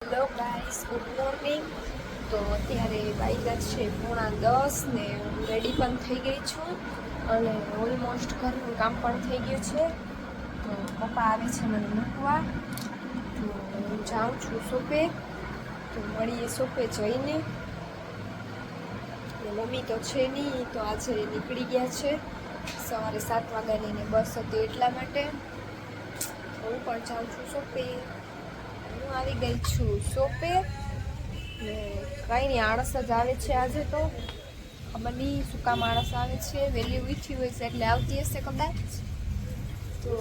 Hello guys, good morning. તો અત્યારે વાગ્યા છે 9:30 ને હું રેડી પણ થઈ ગઈ છું અને ઓલમોસ્ટ ઘરનું કામ પણ થઈ ગયું છે. તો પપ્પા આવે છે મને મૂકવા, તો હું જાઉં છું શોપે. તો મળીએ શોપે જઈને. મમ્મી તો છે નહીં, તો આજે નીકળી ગયા છે. સવારે 7 વાગ્યાની બસ હતી એટલા માટે હું પણ જાઉં છું શોપે. હું આવી ગઈ છું શોપે ને કંઈ નહીં, આળસ જ આવે છે આજે. તો ખબર નહીં શું કામ આળસ આવે છે. વહેલી ઉઠી હોય છે એટલે આવતી હશે કદાચ. તો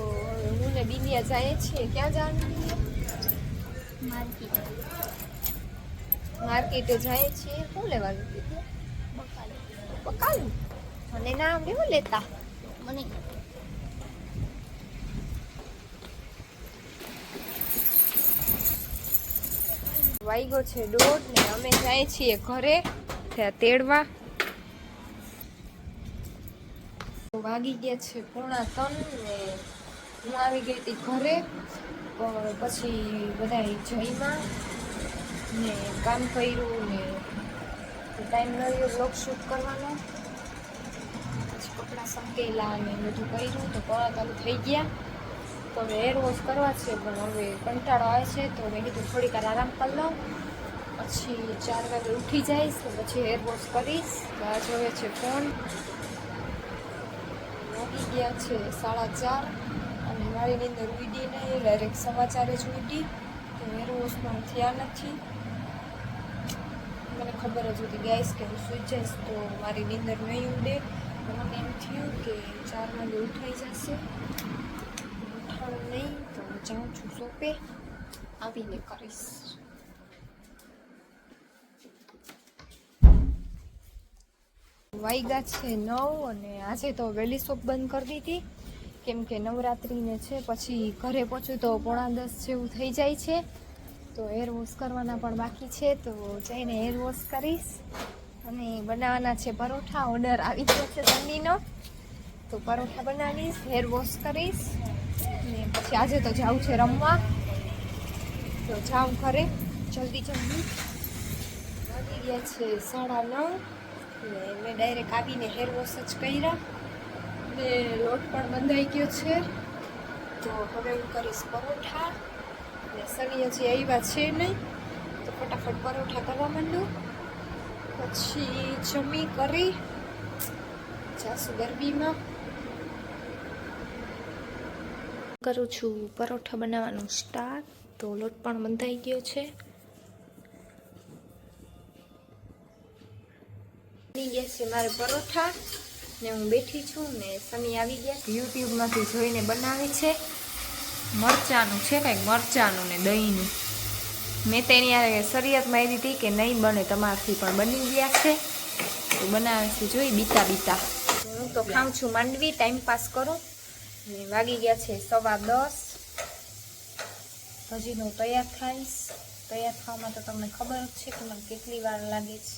હું ને બિનિયા જઈએ છીએ. ક્યાં જવાનું? માર્કેટે જઈએ છીએ. શું લેવાનું કીધું? બકાલું. મને ના આવડે હું લેતા. મને વાગ્યો છે 1:30 ને અમે જાય છીએ ઘરે તેડવા. વાગી ગયા છે 2:45 ને હું આવી ગઈ હતી ઘરે. પછી બધા જઈમાં ને કામ કર્યું ને ટાઈમ ન રહ્યો બ્લોગ શૂટ કરવાનો. પછી કપડાં સંકેલા ને બધું કર્યું તો 3:45 થઈ ગયા. તો હવે હેર વોશ કરવા છે, પણ હવે કંટાળો આવે છે તો મેં કીધું થોડીક વાર આરામ કરી લઉં. પછી 4 વાગે ઉઠી જઈશ તો પછી હેર વોશ કરીશ. તો આ જોવે છે ફોન. વાગી ગયા છે 4:30 અને મારી નીંદર ઉડી નહીં, ડાયરેક્ટ 4:15 જ ઉડી. તો હેર વોશ પણ થયા નથી. મને ખબર જ હતી ગાઈસ કે હું સૂઈ જઈશ તો મારી નીંદર નહીં ઉડે. તો મને એમ થયું કે 4 વાગે ઉઠાઈ જશે. ઉઠાણું નહીં તો હું જાઉં છું શોપે, આવીને કરીશ. વાગ્યા છે 9 અને આજે તો વહેલી શોપ બંધ કરી દીધી કેમ કે નવરાત્રિને છે. પછી ઘરે પહોંચું તો 9:45 જેવું થઈ જાય છે. તો હેર વોશ કરવાના પણ બાકી છે, તો જઈને હેર વોશ કરીશ. અને બનાવવાના છે પરોઠા. ઓર્ડર આવી ગયો છે સન્નીનો, તો પરોઠા બનાવીશ, હેર વોશ કરીશ ને પછી આજે તો જાવું છે રમવા. તો જાઉં ઘરે જલ્દી. વાગી ગયા છે 9:30 ને મેં ડાયરેક્ટ આવીને હેર વોશ જ કર્યા ને લોટ પણ બંધાઈ ગયો છે. તો હવે હું કરીશ પરોઠા ને સની હજી આવ્યા છે નહીં, તો ફટાફટ પરોઠા કરવા માંડું. પછી જમી કરી જાશું ગરબીમાં. કરું છું પરોઠા બનાવવાનું સ્ટાર્ટ. તો લોટ પણ બંધાઈ ગયો છે. બની ગયા છે મારે પરોઠા ને હું બેઠી છું ને સની આવી ગયા. યુટ્યુબમાંથી જોઈને બનાવી છે. મરચાંનું છે, કંઈક મરચાંનું ને દહીંનું. મેં તેની યારે શરિયત મારી હતી કે નહીં બને, તમારાથી પણ બની ગયા છે. તો બનાવે છે જોઈ બીતા. હું તો ખાઉં છું માંડવી, ટાઈમ પાસ કરું ને વાગી ગયા છે 10:15. હજી હું તૈયાર થઈશ. તૈયાર થવામાં તો તમને ખબર જ છે કે મને કેટલી વાર લાગે છે.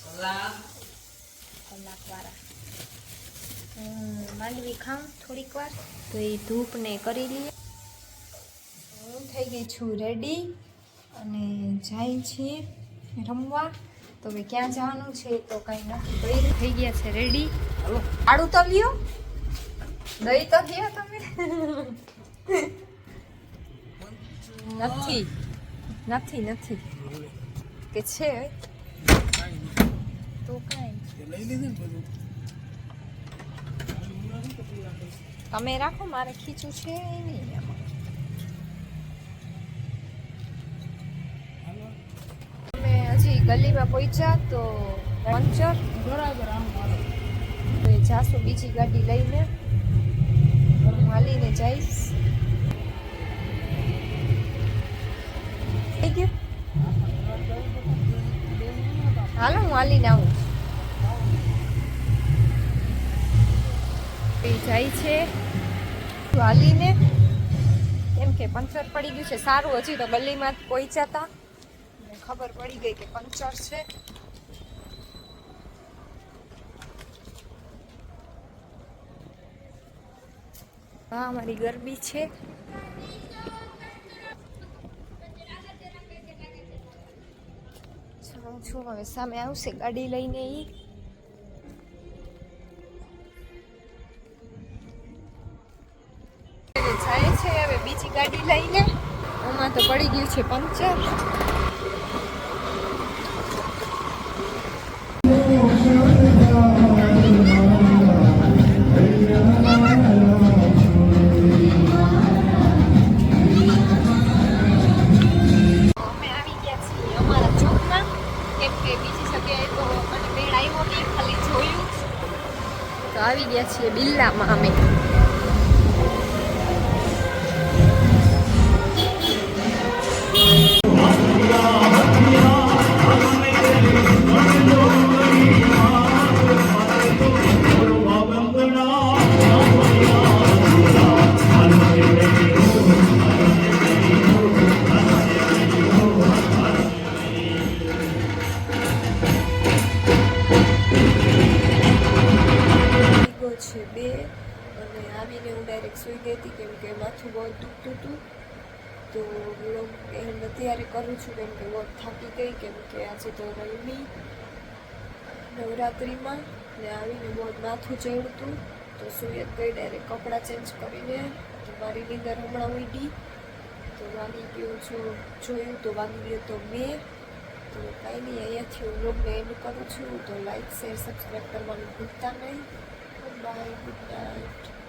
કલાકવાળા. માંડવી ખાઉં થોડીક વાર તો એ ધૂપને કરી લઈએ. હું થઈ ગઈ છું રેડી અને જાય છીએ રમવા. તો હવે ક્યાં જવાનું છે તો કાંઈ નથી કર્યું. થઈ ગયા છે રેડી. આડું તો લ્યો, દહીં તો લ્યો તમે. નથી કે છે તો કાંઈ તમે રાખો, મારે ખીચું છે નહીં આમાં. અમે હજી ગલીમાં પહોંચ્યા તો પંચર બરાબર આમ જાશું બીજી ગાડી લઈને. હું હાલીને જઈશ. થઈ ગયું, હાલો હું હાલીને આવું. જાય છે હાલીને કેમ કે પંચર પડી ગયું છે. સારું હજી તો ગલીમાં પહોંચ્યા હતા, ખબર પડી ગઈ કે પંચર છે. હા, અમારી ગરબી છે. હું છું હવે સામે આવશે ગાડી લઈને ઈ જાય છે હવે બીજી ગાડી લઈને આમાં તો પડી ગયું છે પંચર આવી ગયા છીએ બિલ્લામાં અમે છે બે અને આવીને હું ડાયરેક્ટ સૂઈ ગઈ હતી કેમ કે માથું બહુ દુખતું હતું તો વ્લોગ એમ અત્યારે કરું છું કેમ કે બહુ થાકી ગઈ કેમ કે આજે તો રમી નવરાત્રિમાં ને આવીને બહુ માથું ચડ્યું હતું તો સૂઈ જ ગઈ ડાયરેક્ટ કપડાં ચેન્જ કરીને તો મારી નીંદર હમણાં ઉડી તો વાગી ગયું જોયું તો વાગી ગયો તો 2 તો કાંઈ નહીં અહીંયાથી હું વ્લોગને એન્ડ કરું છું તો લાઈક શેર સબસ્ક્રાઈબ કરવાનું ભૂલતા નહીં Bye, good night.